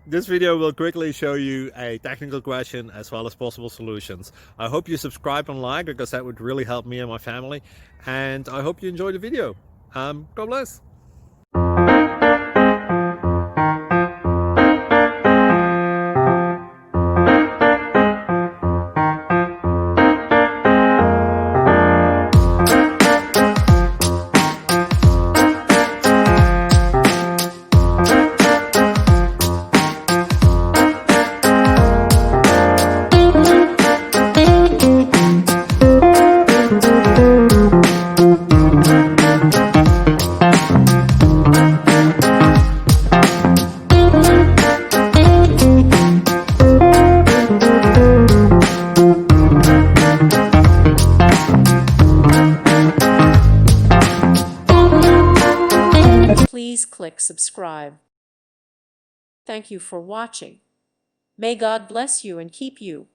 This video will quickly show you a technical question as well as possible solutions. I hope you subscribe and like, because that would really help me and my family. And I hope you enjoy the video. God bless. Please click subscribe. Thank you for watching. May God bless you and keep you.